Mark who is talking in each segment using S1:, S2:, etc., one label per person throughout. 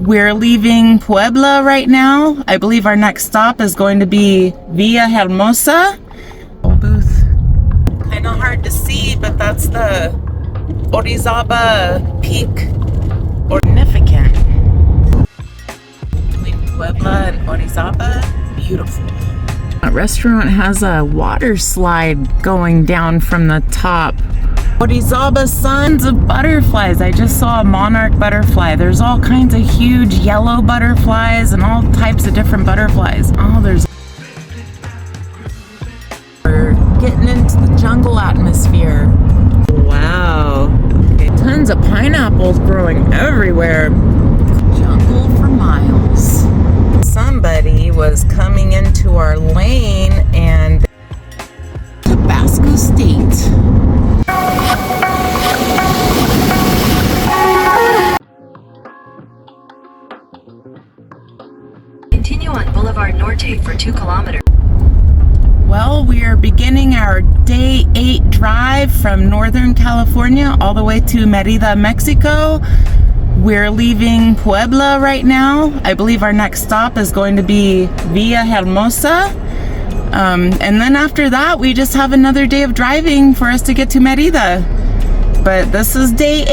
S1: We're leaving Puebla right now. I believe our next stop is going to be Villahermosa. Booth. Kind of hard to see, but that's the OrizabaPeak. Significant. Between Puebla and Orizaba, beautiful. That restaurant has a water slide going down from the top. Orizaba, sons of butterflies. I just saw a monarch butterfly. There's all kinds of huge yellow butterflies and all types of different butterflies. Oh, we're getting into the jungle atmosphere. Wow. Okay. Tons of pineapples growing everywhere. Jungle for miles. Somebody was coming into our lane and Tabasco State.
S2: Continue on Boulevard Norte for 2 kilometers.
S1: Well, we are beginning our day 8 drive from Northern California all the way to Mérida, Mexico. We're leaving Puebla right now. I believe our next stop is going to be Villahermosa. And then after that, we just have another day of driving for us to get to Mérida. But this is day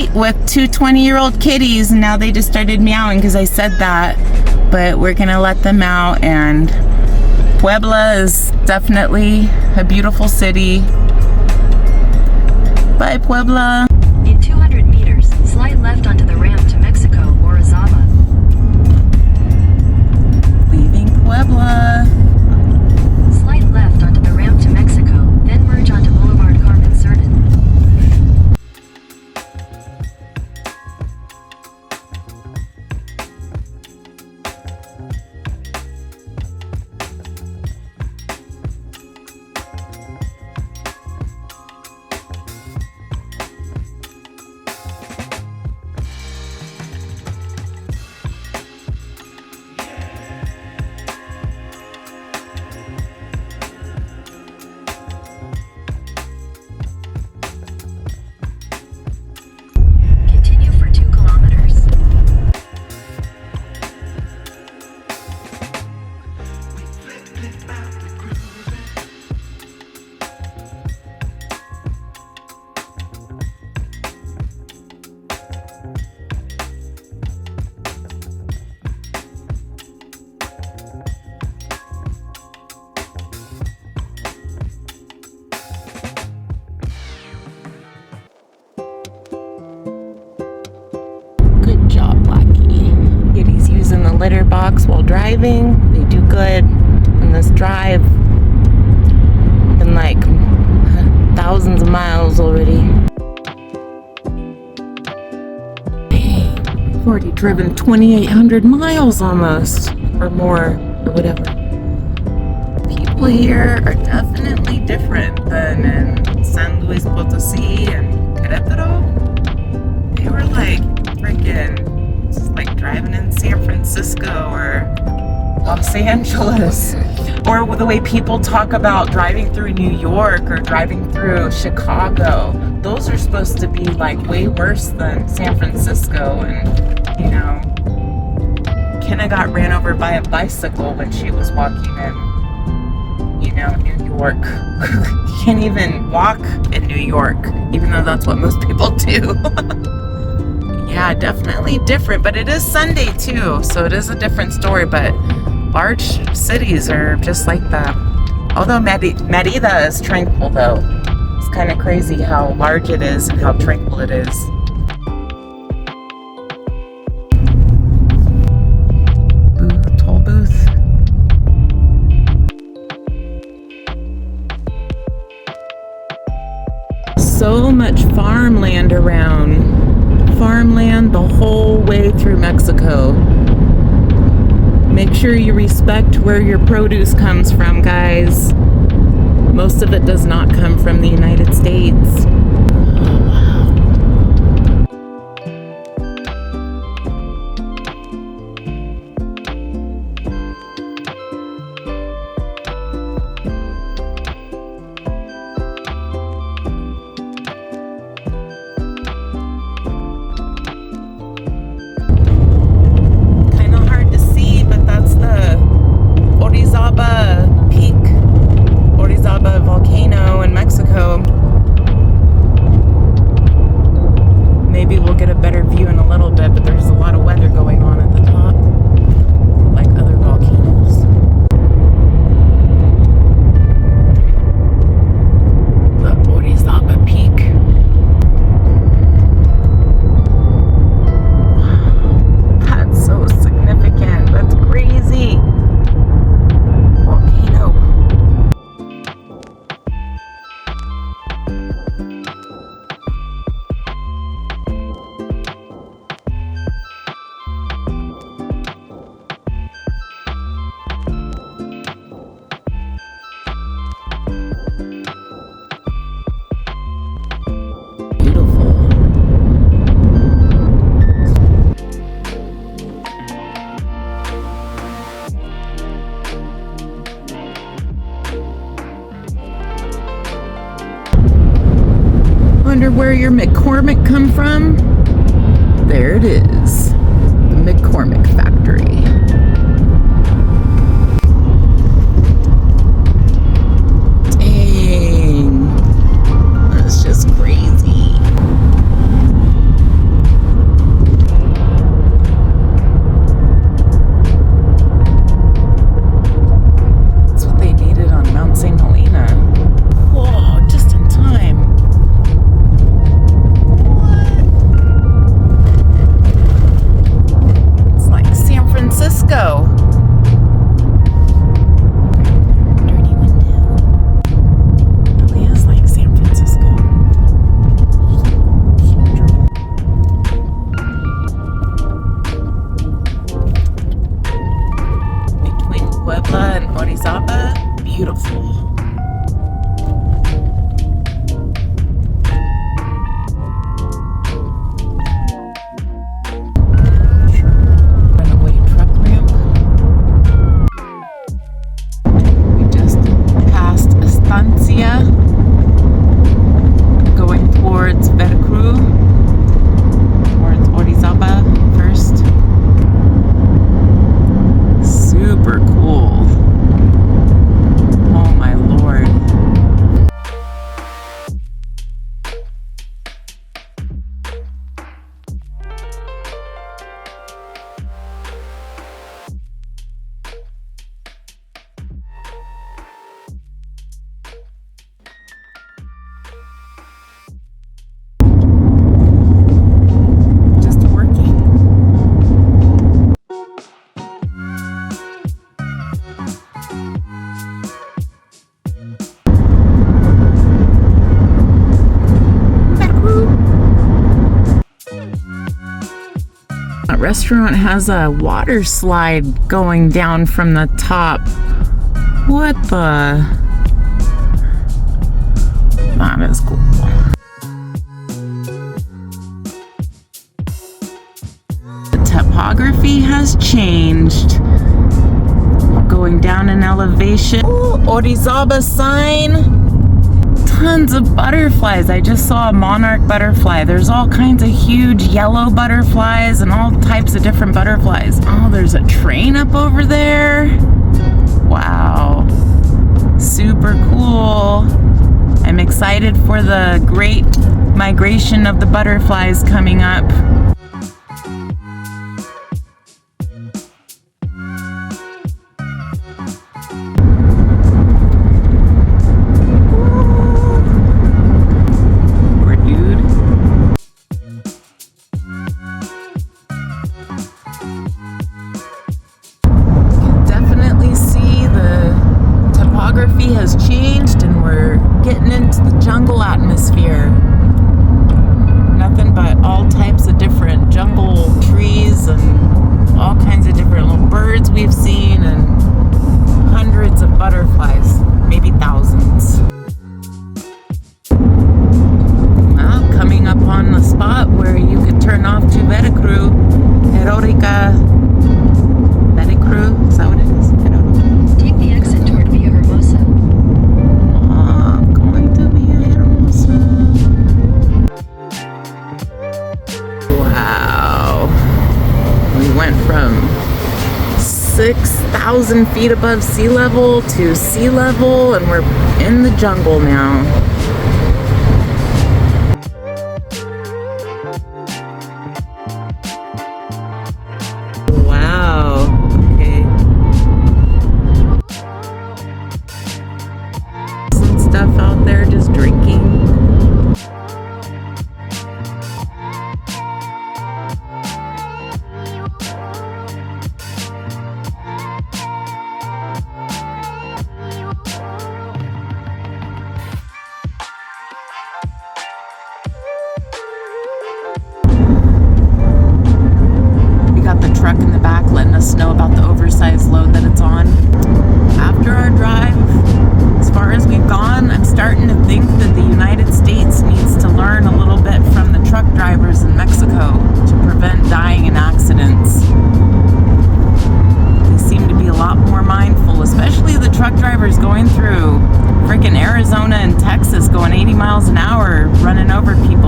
S1: 8 with 2 20-year-old kitties. Now they just started meowing because I said that. But we're gonna let them out, and Puebla is definitely a beautiful city. Bye, Puebla.
S2: In 200 meters, slide left onto the ramp to Mexico, Orizaba.
S1: Leaving Puebla.
S2: Slide left onto the ramp to Mexico, then merge onto Boulevard Carmen Certain.
S1: Litter box while driving. They do good in this drive. Been like thousands of miles already. I've already driven 2,800 miles almost, or more, or whatever. People here are definitely different than in San Luis Potosí and Querétaro. They were like freaking just like driving in San Francisco or Los Angeles, or the way people talk about driving through New York or driving through Chicago. Those are supposed to be like way worse than San Francisco. And you know, Kenna got ran over by a bicycle when she was walking in, you know, New York. You can't even walk in New York, even though that's what most people do. Yeah, definitely different, but it is Sunday too, so it is a different story. But large cities are just like that. Although Mérida is tranquil though. It's kind of crazy how large it is and how tranquil it is. Toll booth. So much farmland around. Farmland the whole way through Mexico. Make sure you respect where your produce comes from, guys. Most of it does not come from the United States. Oh, wow. wonder where your McCormick come from? There it is. The McCormick factory. Dang. That's just crazy. That's what they needed on Mount St. Helena. Whoa, just in time. What? It's like San Francisco. Dirty window. It really is like San Francisco. Between Puebla and Orizaba, beautiful. Runaway truck ramp. We just passed Estancia, going towards Veracruz, towards Orizaba first. Super cool. Oh my lord. Just working. That restaurant has a water slide going down from the top. What the? That is cool. The topography has changed. Going down in elevation. Ooh, Orizaba sign. Tons of butterflies. I just saw a monarch butterfly. There's all kinds of huge yellow butterflies and all types of different butterflies. Oh, there's a train up over there. Wow. Super cool. I'm excited for the great migration of the butterflies coming up. Has changed and we're getting into the jungle atmosphere. Nothing but all types of different jungle trees and all kinds of different little birds we've seen and hundreds of butterflies, maybe thousands. Well, coming up on the spot where you could turn off to Veracruz, Heroica. Veracruz, is that what it is?
S2: Take the exit toward Villahermosa.
S1: Going to Villahermosa. Wow. We went from 6,000 feet above sea level to sea level, and we're in the jungle now. Wow. Okay. Some stuff out there just drinking. Truck in the back letting us know about the oversized load that it's on. After our drive, as far as we've gone, I'm starting to think that the United States needs to learn a little bit from the truck drivers in Mexico to prevent dying in accidents. They seem to be a lot more mindful, especially the truck drivers going through freaking Arizona and Texas going 80 miles an hour running over people.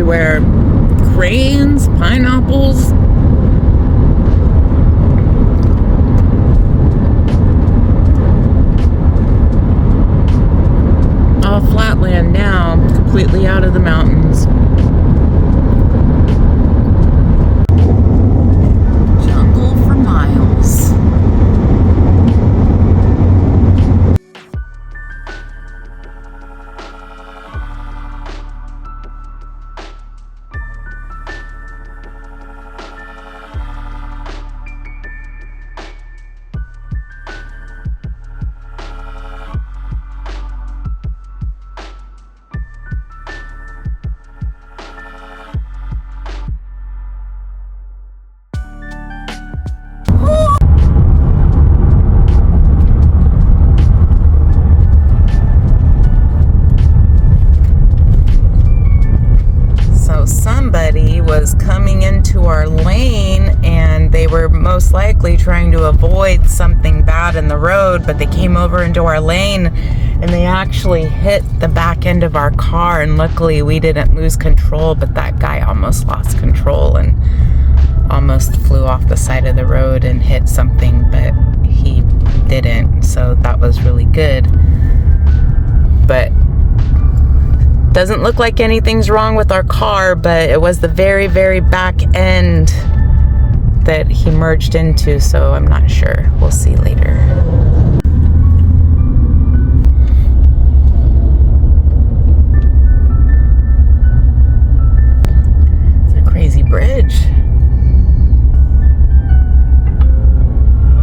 S1: everywhere. Cranes, pineapples. All flatland now, completely out of the mountains. Jungle for miles. Somebody was coming into our lane and they were most likely trying to avoid something bad in the road, but they came over into our lane and they actually hit the back end of our car, and luckily we didn't lose control, but that guy almost lost control and almost flew off the side of the road and hit something, but he didn't, so that was really good. But doesn't look like anything's wrong with our car, but it was the very, very back end that he merged into, so I'm not sure. We'll see later. It's a crazy bridge.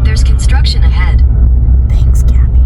S2: There's construction ahead.
S1: Thanks, Gabby.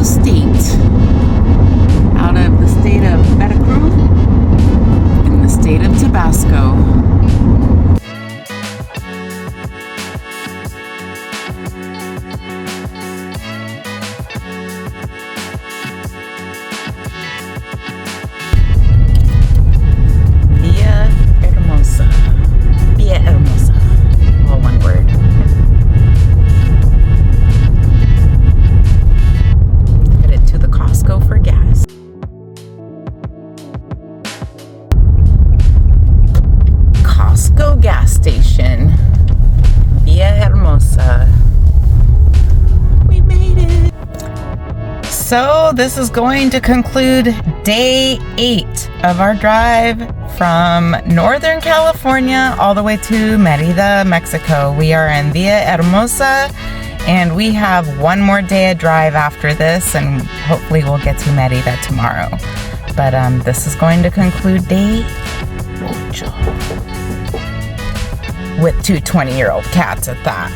S1: State, out of the state of Veracruz in the state of Tabasco. Villahermosa. Villahermosa. All one word. Go for gas. Costco gas station. Villahermosa. We made it. So this is going to conclude day 8 of our drive from Northern California all the way to Mérida, Mexico. We are in Villahermosa, and we have one more day of drive after this, and hopefully we'll get to Mérida tomorrow. But this is going to conclude day 8 with 2 20-year-old cats at that.